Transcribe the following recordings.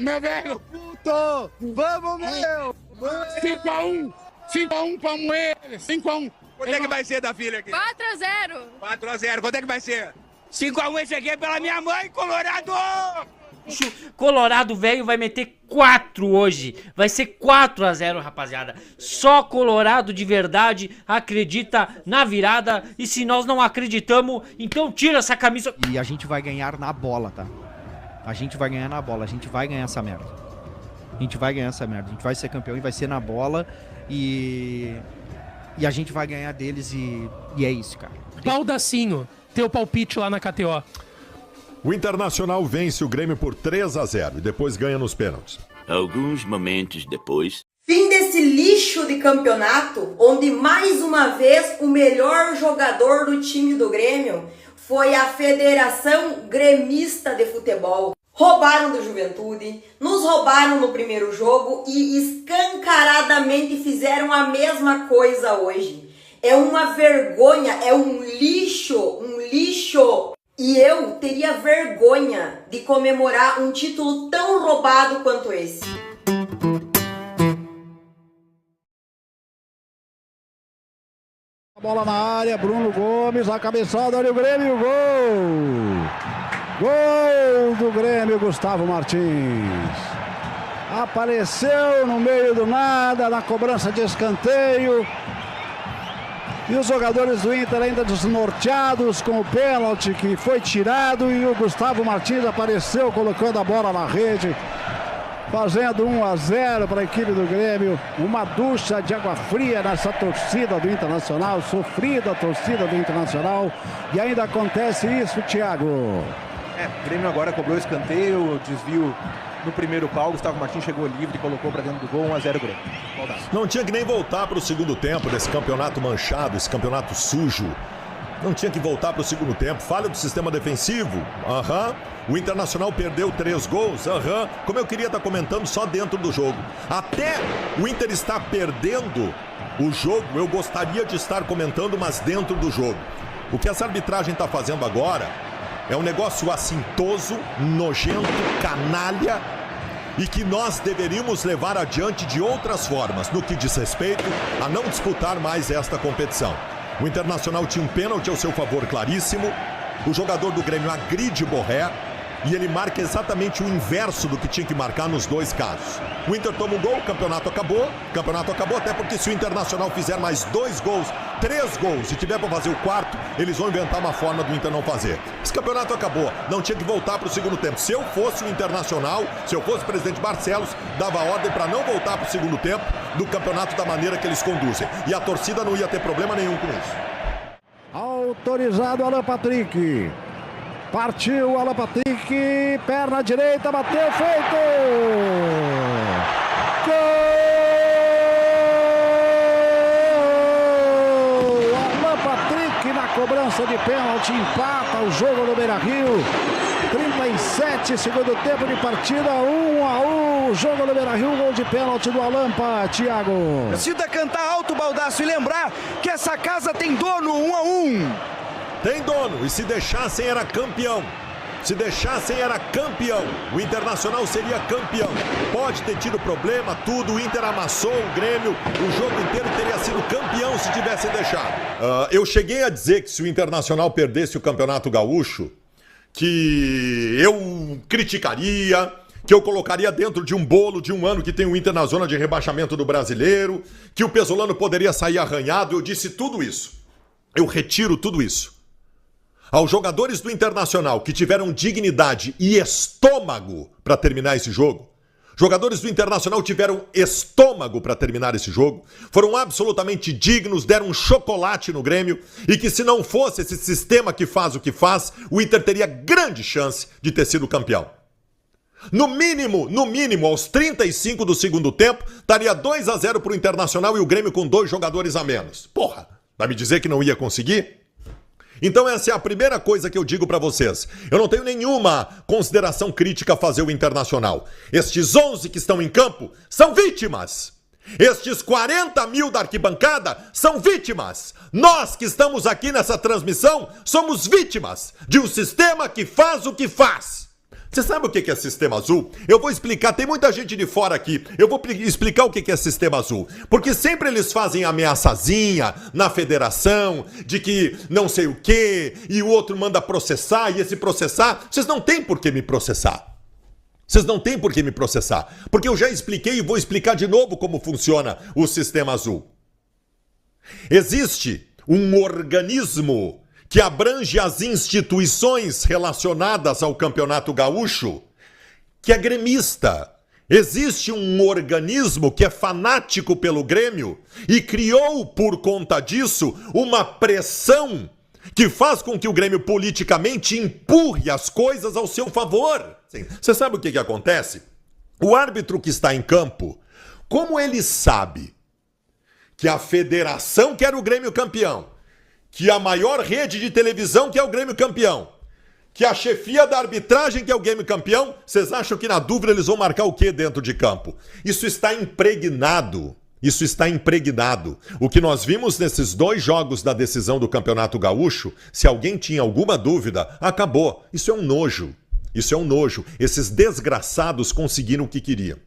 Meu velho! Puto! Vamos, meu! 5x1! 5x1 pra Moer! 5x1! Quanto é que vai ser da filha aqui? 4x0. 4x0. Quanto é que vai ser? 5x1 esse aqui é pela minha mãe, Colorado! Colorado velho vai meter 4 hoje. Vai ser 4x0, rapaziada. Só Colorado de verdade acredita na virada. E se nós não acreditamos, então tira essa camisa. E a gente vai ganhar na bola, tá? A gente vai ganhar na bola. A gente vai ganhar essa merda. A gente vai ganhar essa merda. A gente vai ser campeão e vai ser na bola. E a gente vai ganhar deles e é isso, cara. Baldacinho, teu palpite lá na KTO. O Internacional vence o Grêmio por 3x0 e depois ganha nos pênaltis. Alguns momentos depois... Fim desse lixo de campeonato, onde mais uma vez o melhor jogador do time do Grêmio foi a Federação Gremista de Futebol. Roubaram do Juventude, nos roubaram no primeiro jogo e escancaradamente fizeram a mesma coisa hoje. É uma vergonha, é um lixo, um lixo. E eu teria vergonha de comemorar um título tão roubado quanto esse. A bola na área, Bruno Gomes, a cabeçada, olha o Grêmio, gol! Gol do Grêmio, Gustavo Martins. Apareceu no meio do nada, na cobrança de escanteio. E os jogadores do Inter ainda desnorteados com o pênalti que foi tirado. E o Gustavo Martins apareceu colocando a bola na rede, fazendo 1x0 para a equipe do Grêmio. Uma ducha de água fria nessa torcida do Internacional, sofrida a torcida do Internacional. E ainda acontece isso, Thiago. O Grêmio agora cobrou o escanteio, desvio no primeiro pau. Gustavo Martins chegou livre e colocou para dentro do gol. 1x0 Grêmio. Não tinha que nem voltar para o segundo tempo desse campeonato manchado, esse campeonato sujo. Não tinha que voltar para o segundo tempo. Falha do sistema defensivo. O Internacional perdeu 3 gols. Como eu queria estar comentando só dentro do jogo. Até o Inter está perdendo o jogo, eu gostaria de estar comentando, mas dentro do jogo. O que essa arbitragem está fazendo agora é um negócio assintoso, nojento, canalha, e que nós deveríamos levar adiante de outras formas, no que diz respeito a não disputar mais esta competição. O Internacional tinha um pênalti ao seu favor claríssimo, o jogador do Grêmio agride Borré, e ele marca exatamente o inverso do que tinha que marcar nos dois casos. O Inter toma um gol, o campeonato acabou, até porque se o Internacional fizer mais 2 gols, 3 gols, e tiver para fazer o 4º, eles vão inventar uma forma do Inter não fazer. Esse campeonato acabou, não tinha que voltar para o segundo tempo. Se eu fosse o Internacional, se eu fosse o presidente Barcelos, dava ordem para não voltar para o segundo tempo do campeonato da maneira que eles conduzem. E a torcida não ia ter problema nenhum com isso. Autorizado Alan Patrick. Partiu Alan Patrick, perna direita, bateu, feito! Gol! Alan Patrick na cobrança de pênalti, empata o jogo no Beira-Rio. 37 segundo tempo de partida, 1-1, jogo no Beira-Rio, gol de pênalti do Alampa, Thiago. Precisa cantar alto, Baldasso, e lembrar que essa casa tem dono, 1-1. Tem dono, e se deixassem era campeão. Se deixassem era campeão. O Internacional seria campeão. Pode ter tido problema, tudo. O Inter amassou o Grêmio. O jogo inteiro teria sido campeão se tivessem deixado. Eu cheguei a dizer que se o Internacional perdesse o Campeonato Gaúcho, que eu criticaria, que eu colocaria dentro de um bolo de um ano que tem o Inter na zona de rebaixamento do Brasileiro, que o Pesolano poderia sair arranhado. Eu disse tudo isso. Eu retiro tudo isso. Aos jogadores do Internacional que tiveram dignidade e estômago para terminar esse jogo, jogadores do Internacional tiveram estômago para terminar esse jogo, foram absolutamente dignos, deram um chocolate no Grêmio, e que se não fosse esse sistema que faz o que faz, o Inter teria grande chance de ter sido campeão. No mínimo, aos 35 do segundo tempo, estaria 2-0 para o Internacional e o Grêmio com 2 jogadores a menos. Porra, vai me dizer que não ia conseguir? Então essa é a primeira coisa que eu digo pra vocês. Eu não tenho nenhuma consideração crítica a fazer o Internacional. Estes 11 que estão em campo são vítimas. Estes 40 mil da arquibancada são vítimas. Nós que estamos aqui nessa transmissão somos vítimas de um sistema que faz o que faz. Você sabe o que é Sistema Azul? Eu vou explicar, tem muita gente de fora aqui. Eu vou explicar o que é Sistema Azul. Porque sempre eles fazem ameaçazinha na federação, de que não sei o quê, e o outro manda processar, e esse processar... Vocês não têm por que me processar. Vocês não têm por que me processar. Porque eu já expliquei e vou explicar de novo como funciona o Sistema Azul. Existe um organismo que abrange as instituições relacionadas ao Campeonato Gaúcho, que é gremista. Existe um organismo que é fanático pelo Grêmio e criou, por conta disso, uma pressão que faz com que o Grêmio politicamente empurre as coisas ao seu favor. Você sabe o que acontece? O árbitro que está em campo, como ele sabe que a federação quer o Grêmio campeão, que a maior rede de televisão quer o Grêmio campeão, que a chefia da arbitragem quer o Grêmio campeão, vocês acham que na dúvida eles vão marcar o quê dentro de campo? Isso está impregnado. Isso está impregnado. O que nós vimos nesses 2 jogos da decisão do Campeonato Gaúcho, se alguém tinha alguma dúvida, acabou. Isso é um nojo. Isso é um nojo. Esses desgraçados conseguiram o que queriam.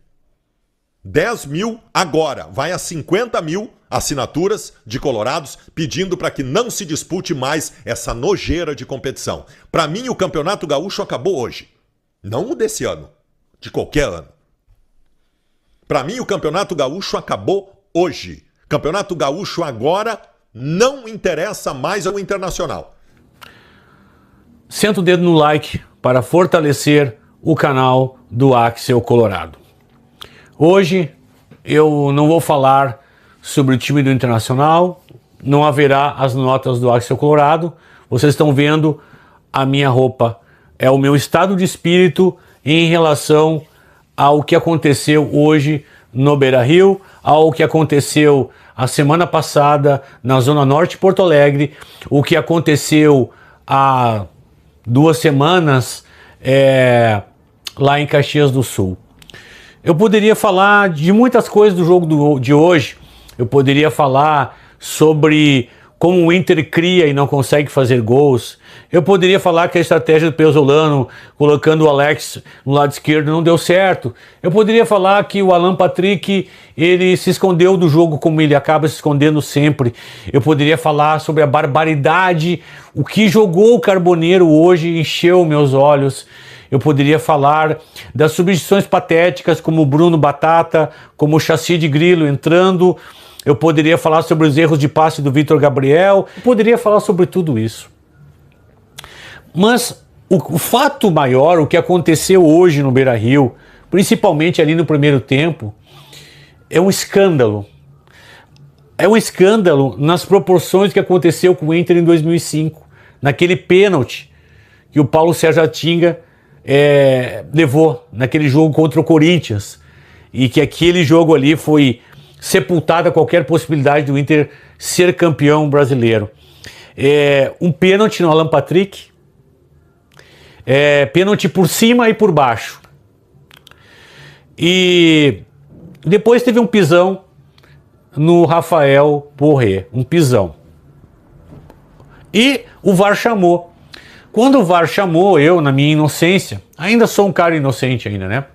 10 mil agora, vai a 50 mil assinaturas de colorados pedindo para que não se dispute mais essa nojeira de competição. Para mim, o Campeonato Gaúcho acabou hoje. Não o desse ano, de qualquer ano. Para mim, o Campeonato Gaúcho acabou hoje. Campeonato Gaúcho agora não interessa mais ao Internacional. Senta o dedo no like para fortalecer o canal do Axel Colorado. Hoje eu não vou falar sobre o time do Internacional, não haverá as notas do Axel Colorado. Vocês estão vendo a minha roupa, é o meu estado de espírito em relação ao que aconteceu hoje no Beira-Rio, ao que aconteceu a semana passada na Zona Norte de Porto Alegre, o que aconteceu há 2 semanas lá em Caxias do Sul. Eu poderia falar de muitas coisas do jogo de hoje. Eu poderia falar sobre como o Inter cria e não consegue fazer gols. Eu poderia falar que a estratégia do Pesolano, colocando o Alex no lado esquerdo, não deu certo. Eu poderia falar que o Alan Patrick, ele se escondeu do jogo como ele acaba se escondendo sempre. Eu poderia falar sobre a barbaridade, o que jogou o Carboneiro hoje encheu meus olhos. Eu poderia falar das substituições patéticas, como o Bruno Batata, como o Chassi de Grilo entrando. Eu poderia falar sobre os erros de passe do Vitor Gabriel. Eu poderia falar sobre tudo isso. Mas o fato maior, o que aconteceu hoje no Beira-Rio, principalmente ali no primeiro tempo, é um escândalo. É um escândalo nas proporções que aconteceu com o Inter em 2005. Naquele pênalti que o Paulo Sérgio Atinga levou naquele jogo contra o Corinthians, e que aquele jogo ali foi sepultada qualquer possibilidade do Inter ser campeão brasileiro. Um pênalti no Alan Patrick, pênalti por cima e por baixo, e depois teve um pisão no Rafael Borré, um pisão, e o VAR chamou. Quando o VAR chamou, eu, na minha inocência, ainda sou um cara inocente ainda, né?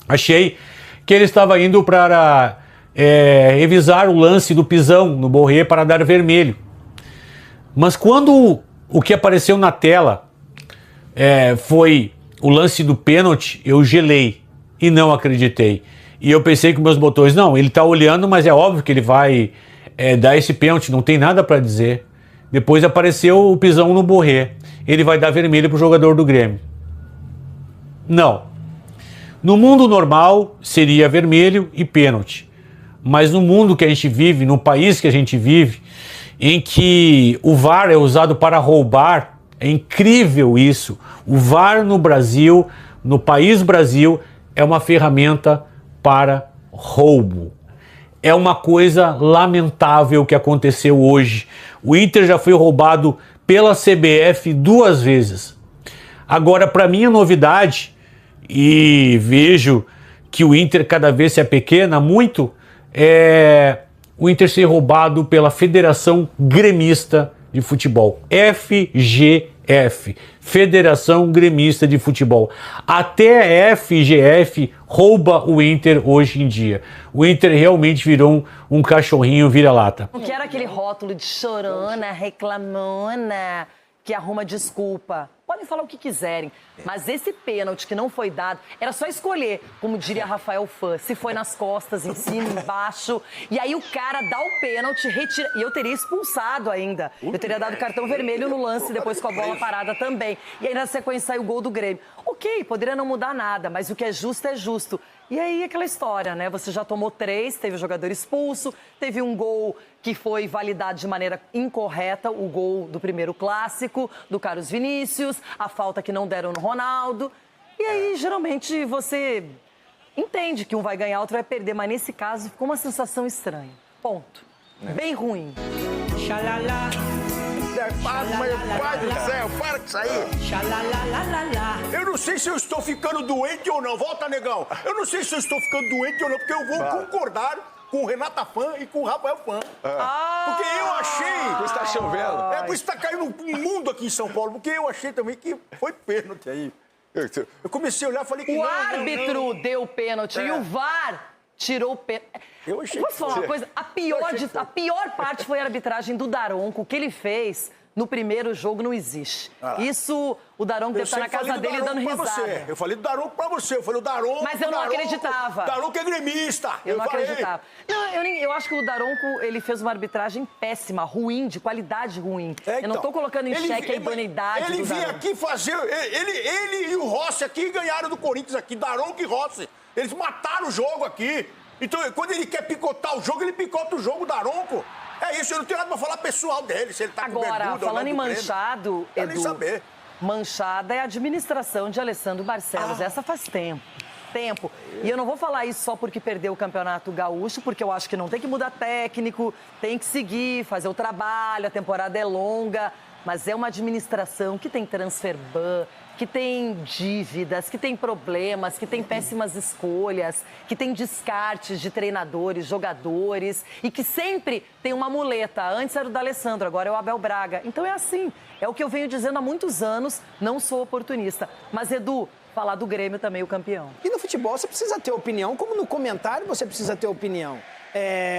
Achei que ele estava indo para revisar o lance do pisão no Borré para dar vermelho. Mas quando o que apareceu na tela foi o lance do pênalti, eu gelei e não acreditei. E eu pensei com meus botões, não, ele está olhando, mas é óbvio que ele vai dar esse pênalti, não tem nada para dizer. Depois apareceu o pisão no Borré. Ele vai dar vermelho para o jogador do Grêmio. Não. No mundo normal seria vermelho e pênalti. Mas no mundo que a gente vive, no país que a gente vive, em que o VAR é usado para roubar, é incrível isso. O VAR no Brasil, no país Brasil, é uma ferramenta para roubo. É uma coisa lamentável que aconteceu hoje. O Inter já foi roubado pela CBF 2 vezes. Agora, para mim, a novidade, e vejo que o Inter cada vez se apequena muito, é o Inter ser roubado pela Federação Gremista de Futebol, FGF, Federação Gremista de Futebol. Até a FGF rouba o Inter hoje em dia. O Inter realmente virou um cachorrinho vira-lata. Não quero aquele rótulo de chorona, reclamona, que arruma desculpa. Podem falar o que quiserem, mas esse pênalti que não foi dado, era só escolher, como diria Rafael Fã, se foi nas costas, em cima, embaixo. E aí o cara dá o pênalti, retira. E eu teria expulsado ainda. Eu teria dado cartão vermelho no lance, depois com a bola parada também. E aí na sequência saiu o gol do Grêmio. Ok, poderia não mudar nada, mas o que é justo é justo. E aí aquela história, né? Você já tomou 3, teve o jogador expulso, teve um gol que foi validado de maneira incorreta, o gol do primeiro clássico, do Carlos Vinícius, a falta que não deram no Ronaldo. E aí, geralmente, você entende que um vai ganhar, outro vai perder, mas nesse caso ficou uma sensação estranha. Ponto. Bem ruim. Xalala. Pai do céu, para com isso aí. Eu não sei se eu estou ficando doente ou não. Volta, negão. Eu não sei se eu estou ficando doente ou não, porque eu vou concordar com o Renata Fã e com o Rafael Fã. Porque eu achei... Por isso tá chovendo. Por isso tá caindo um mundo aqui em São Paulo, porque eu achei também que foi pênalti aí. Eu comecei a olhar e falei que o árbitro deu o pênalti e o VAR tirou o pênalti. Eu achei Posso falar uma coisa? A pior parte foi a arbitragem do Daronco. O que ele fez no primeiro jogo não existe. Isso, o Daronco deve estar na casa dele dando risada. Eu falei do Daronco pra você. Eu falei o Daronco... Mas eu não acreditava. Daronco é gremista. Eu não acreditava. Não, eu acho que o Daronco, ele fez uma arbitragem péssima, ruim, de qualidade ruim. Eu não tô colocando em xeque a idoneidade do Daronco. Ele vinha aqui fazer... Ele e o Rossi aqui ganharam do Corinthians aqui. Daronco e Rossi. Eles mataram o jogo aqui. Então, quando ele quer picotar o jogo, ele picota o jogo, o Daronco. É isso, eu não tenho nada pra falar pessoal dele, se ele tá com bermuda. Agora, falando em manchado, Edu, nem saber. Manchada é a administração de Alessandro Barcelos. Essa faz tempo. E eu não vou falar isso só porque perdeu o Campeonato Gaúcho, porque eu acho que não tem que mudar técnico, tem que seguir, fazer o trabalho, a temporada é longa, mas é uma administração que tem transfer ban, que tem dívidas, que tem problemas, que tem péssimas escolhas, que tem descartes de treinadores, jogadores e que sempre tem uma muleta. Antes era o D'Alessandro, agora é o Abel Braga. Então é assim, é o que eu venho dizendo há muitos anos, não sou oportunista. Mas, Edu, falar do Grêmio também, o campeão. E no futebol você precisa ter opinião, como no comentário você precisa ter opinião.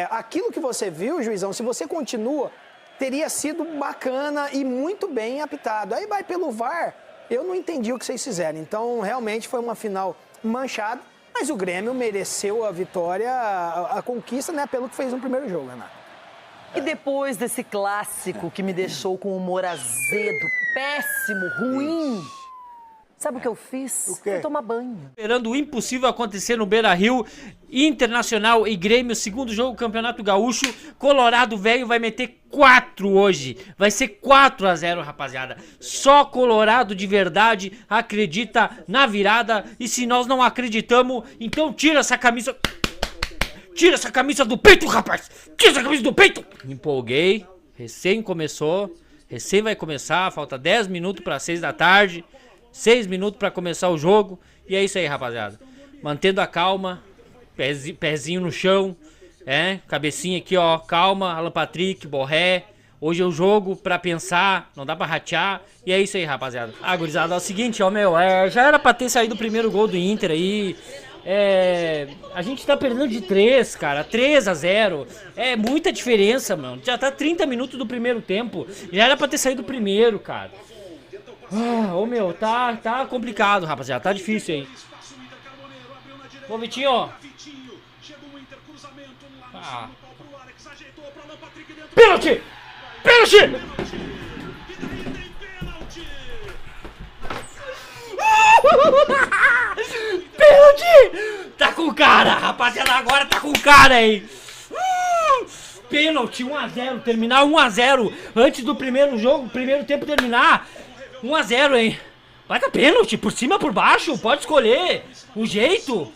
Aquilo que você viu, Juizão, se você continua, teria sido bacana e muito bem apitado. Aí vai pelo VAR... Eu não entendi o que vocês fizeram. Então, realmente foi uma final manchada, mas o Grêmio mereceu a vitória, a conquista, né, pelo que fez no primeiro jogo, Renato. E depois desse clássico que me deixou com humor azedo, péssimo, ruim, sabe o que eu fiz? O quê? Fui tomar banho. Esperando o impossível acontecer no Beira-Rio, Internacional e Grêmio, segundo jogo do Campeonato Gaúcho. Colorado velho vai meter 4 hoje. Vai ser 4-0, rapaziada. Só Colorado de verdade acredita na virada. E se nós não acreditamos, então tira essa camisa. Tira essa camisa do peito, rapaz. Tira essa camisa do peito. Me empolguei. Recém começou. Recém vai começar. Falta 10 minutos para 6 da tarde. 6 minutos pra começar o jogo. E é isso aí, rapaziada. Mantendo a calma. Pezinho no chão. Cabecinha aqui, ó. Calma. Alan Patrick, Borré. Hoje é o jogo pra pensar. Não dá pra ratear. E é isso aí, rapaziada. Gurizada, é o seguinte, ó, meu. Já era pra ter saído o primeiro gol do Inter aí. A gente tá perdendo de 3, cara. 3-0. É muita diferença, mano. Já tá 30 minutos do primeiro tempo. Já era pra ter saído o primeiro, cara. Meu, tá complicado, rapaziada. Tá difícil aí. Ô, Vitinho, ó. Pênalti! Pênalti! Pênalti! Tá com cara, rapaziada. Agora tá com cara, hein? Pênalti, 1-0. Terminar 1-0 antes do primeiro jogo, primeiro tempo terminar. 1-0, hein? Vai dar pênalti, por cima, por baixo. Pode escolher o jeito.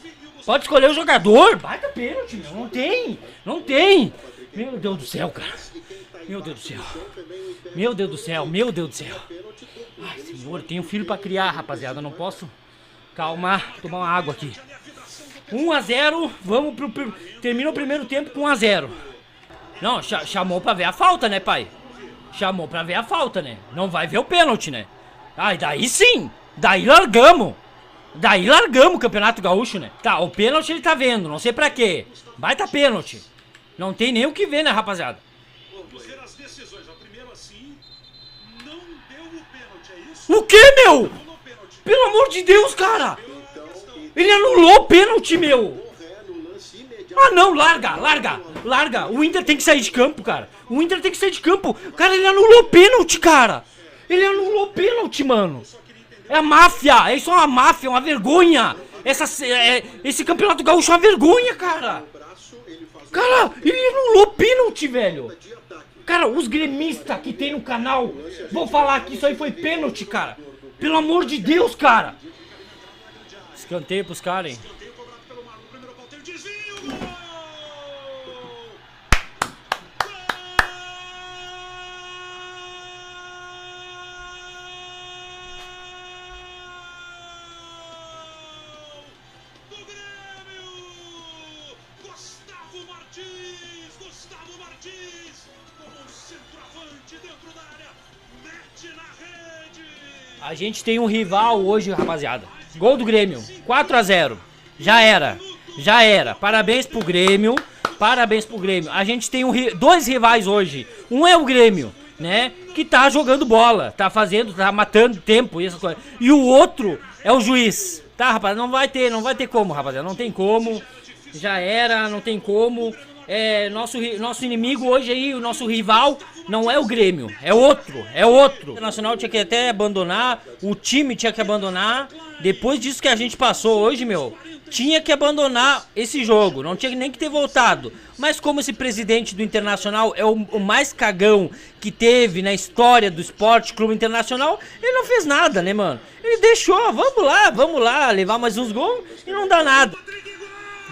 Pode escolher o jogador. Vai dar pênalti, meu. Não tem. Não tem. Meu Deus do céu, cara. Meu Deus do céu. Meu Deus do céu. Meu Deus do céu. Ai, senhor, tenho filho pra criar, rapaziada. Não posso. Calma, tomar uma água aqui. 1-0. Vamos pro... Termina o primeiro tempo com 1-0. Não, chamou pra ver a falta, né, pai? Chamou pra ver a falta, né? Não vai ver o pênalti, né? Ai, daí sim! Daí largamos! Daí largamos o Campeonato Gaúcho, né? Tá, o pênalti ele tá vendo, não sei pra quê. Baita pênalti. Não tem nem o que ver, né, rapaziada? O que, meu? Pelo amor de Deus, cara! Ele anulou o pênalti, meu! Ah, não, larga! O Inter tem que sair de campo, cara. O Inter tem que sair de campo. Cara, ele anulou o pênalti, cara. Ele anulou o pênalti, mano. É a máfia, é isso, é uma máfia, é uma vergonha. Esse Campeonato Gaúcho é uma vergonha, cara. Cara, ele anulou o pênalti, velho. Cara, os gremistas que tem no canal vão falar que isso aí foi pênalti, cara. Pelo amor de Deus, cara. Escanteio pros caras, hein. Gustavo Martins, como um centroavante dentro da área, mete na rede. A gente tem um rival hoje, rapaziada. Gol do Grêmio, 4-0. Já era. Parabéns pro Grêmio. A gente tem dois rivais hoje. Um é o Grêmio, né? Que tá jogando bola, tá matando tempo e essas coisas. E o outro é o juiz. Tá, rapaz? Não vai ter como, rapaziada. Não tem como. Já era, não tem como. Nosso inimigo hoje aí, o nosso rival, não é o Grêmio, é outro. O Internacional tinha que até abandonar, o time tinha que abandonar. Depois disso que a gente passou hoje, meu, tinha que abandonar esse jogo, não tinha nem que ter voltado. Mas como esse presidente do Internacional é o mais cagão que teve na história do Esporte Clube Internacional, ele não fez nada, né, mano? Ele deixou, vamos lá, levar mais uns gols e não dá nada.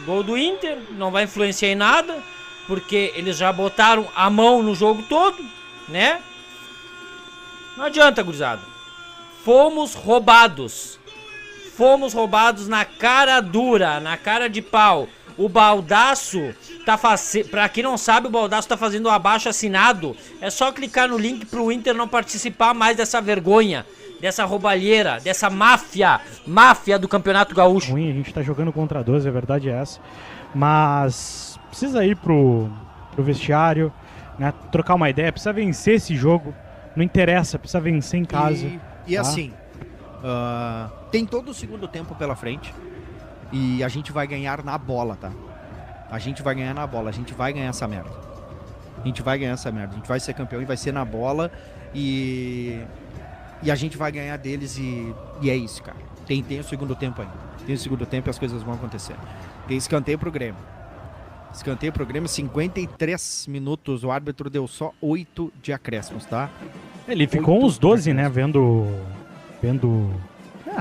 Gol do Inter, não vai influenciar em nada, porque eles já botaram a mão no jogo todo, né? Não adianta, gurizada. Fomos roubados na cara dura, na cara de pau. O Baldasso tá fazendo, pra quem não sabe, o Baldasso tá fazendo um abaixo-assinado. É só clicar no link pro Inter não participar mais dessa vergonha, dessa roubalheira, dessa máfia do Campeonato Gaúcho. Ruim, a gente tá jogando contra 12, a verdade é essa. Mas precisa ir pro vestiário, né, trocar uma ideia, precisa vencer esse jogo. Não interessa, precisa vencer em casa. E assim, tem todo o segundo tempo pela frente e a gente vai ganhar na bola, tá? A gente vai ganhar na bola, a gente vai ganhar essa merda. A gente vai ser campeão e vai ser na bola e a gente vai ganhar deles e é isso, cara. Tem o segundo tempo ainda. Tem o segundo tempo e as coisas vão acontecer. Tem escanteio pro Grêmio. 53 minutos. O árbitro deu só 8 de acréscimos, tá? Ele ficou uns 12, né? Vendo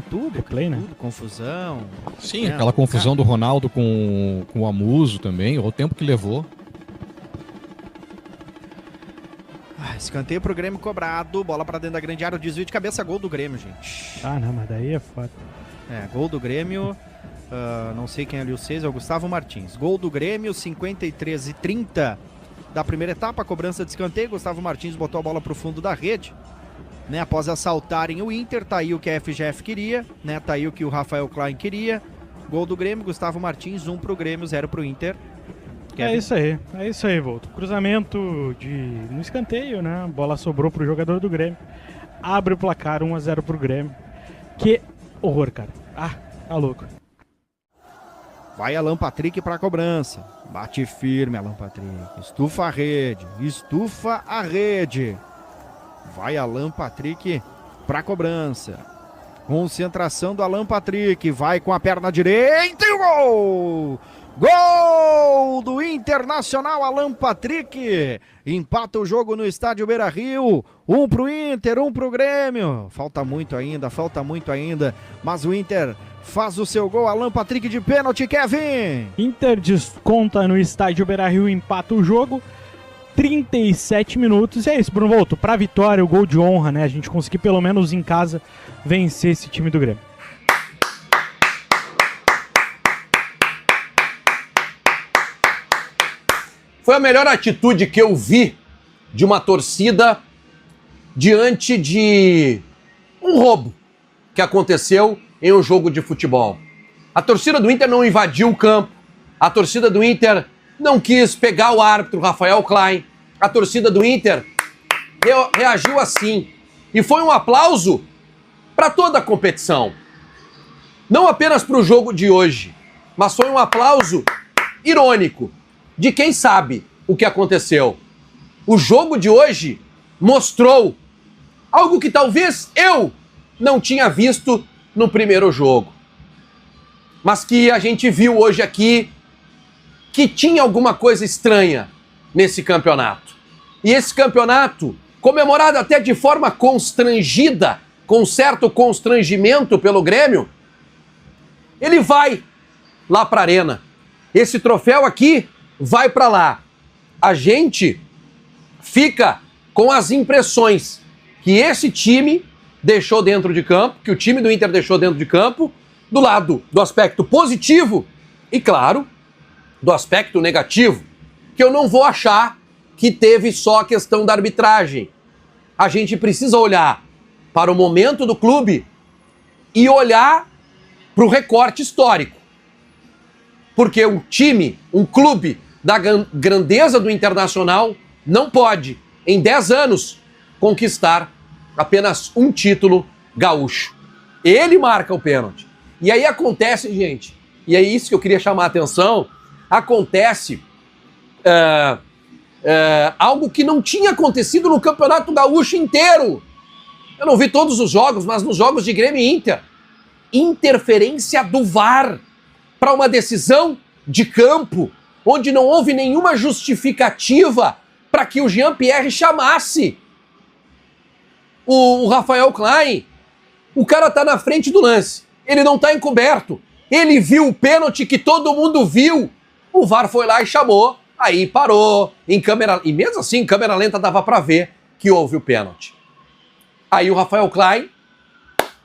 tudo, replay, né? Tudo, confusão. Sim, aquela confusão do Ronaldo com o Amuso também, o tempo que levou. Escanteio pro Grêmio cobrado, bola pra dentro da grande área, o desvio de cabeça, gol do Grêmio, gente. Ah, não, mas daí é foda. Gol do Grêmio, não sei quem é ali o 6, é o Gustavo Martins. Gol do Grêmio, 53:30 da primeira etapa, cobrança de escanteio, Gustavo Martins botou a bola pro fundo da rede, né, após assaltarem o Inter, tá aí o que a FGF queria, né, tá aí o que o Rafael Klein queria. Gol do Grêmio, Gustavo Martins, 1 pro Grêmio, 0 pro Inter. É isso aí, Volto. Cruzamento no escanteio, né? A bola sobrou pro jogador do Grêmio. Abre o placar, 1-0 pro Grêmio. Que horror, cara. Tá louco. Vai Alan Patrick pra cobrança. Bate firme, Alan Patrick. Estufa a rede. Vai Alan Patrick pra cobrança. Concentração do Alan Patrick. Vai com a perna direita e o gol! Gol do Internacional, Alan Patrick. Empata o jogo no estádio Beira-Rio. 1 pro Inter, 1 pro Grêmio. Falta muito ainda. Mas o Inter faz o seu gol. Alan Patrick de pênalti, Kevin. Inter desconta no estádio Beira-Rio, empata o jogo. 37 minutos. E é isso, Bruno Volto. Pra vitória, o gol de honra, né? A gente conseguir pelo menos em casa vencer esse time do Grêmio. Foi a melhor atitude que eu vi de uma torcida diante de um roubo que aconteceu em um jogo de futebol. A torcida do Inter não invadiu o campo, a torcida do Inter não quis pegar o árbitro Rafael Klein, a torcida do Inter reagiu assim. E foi um aplauso para toda a competição. Não apenas para o jogo de hoje, mas foi um aplauso irônico de quem sabe o que aconteceu. O jogo de hoje mostrou algo que talvez eu não tinha visto no primeiro jogo, mas que a gente viu hoje aqui que tinha alguma coisa estranha nesse campeonato. E esse campeonato, comemorado até de forma constrangida, com certo constrangimento pelo Grêmio, ele vai lá para a Arena. Esse troféu aqui vai para lá. A gente fica com as impressões que esse time deixou dentro de campo, que o time do Inter deixou dentro de campo, do lado do aspecto positivo e, claro, do aspecto negativo, que eu não vou achar que teve só a questão da arbitragem. A gente precisa olhar para o momento do clube e olhar para o recorte histórico. Porque um time, um clube da grandeza do Internacional não pode, em 10 anos, conquistar apenas um título gaúcho. Ele marca o pênalti. E aí acontece, gente, e é isso que eu queria chamar a atenção, acontece algo que não tinha acontecido no Campeonato Gaúcho inteiro. Eu não vi todos os jogos, mas nos jogos de Grêmio e Inter. Interferência do VAR para uma decisão de campo, onde não houve nenhuma justificativa para que o Jean-Pierre chamasse o Rafael Klein. O cara tá na frente do lance, ele não tá encoberto, ele viu o pênalti que todo mundo viu, o VAR foi lá e chamou, aí parou, em câmera, e mesmo assim em câmera lenta dava para ver que houve o pênalti. Aí o Rafael Klein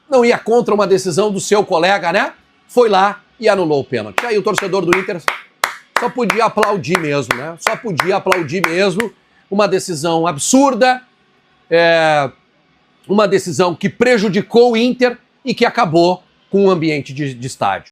não ia contra uma decisão do seu colega, né? Foi lá e anulou o pênalti. Aí o torcedor do Inter só podia aplaudir mesmo, né? Só podia aplaudir mesmo. Uma decisão absurda, uma decisão que prejudicou o Inter e que acabou com o ambiente de estádio.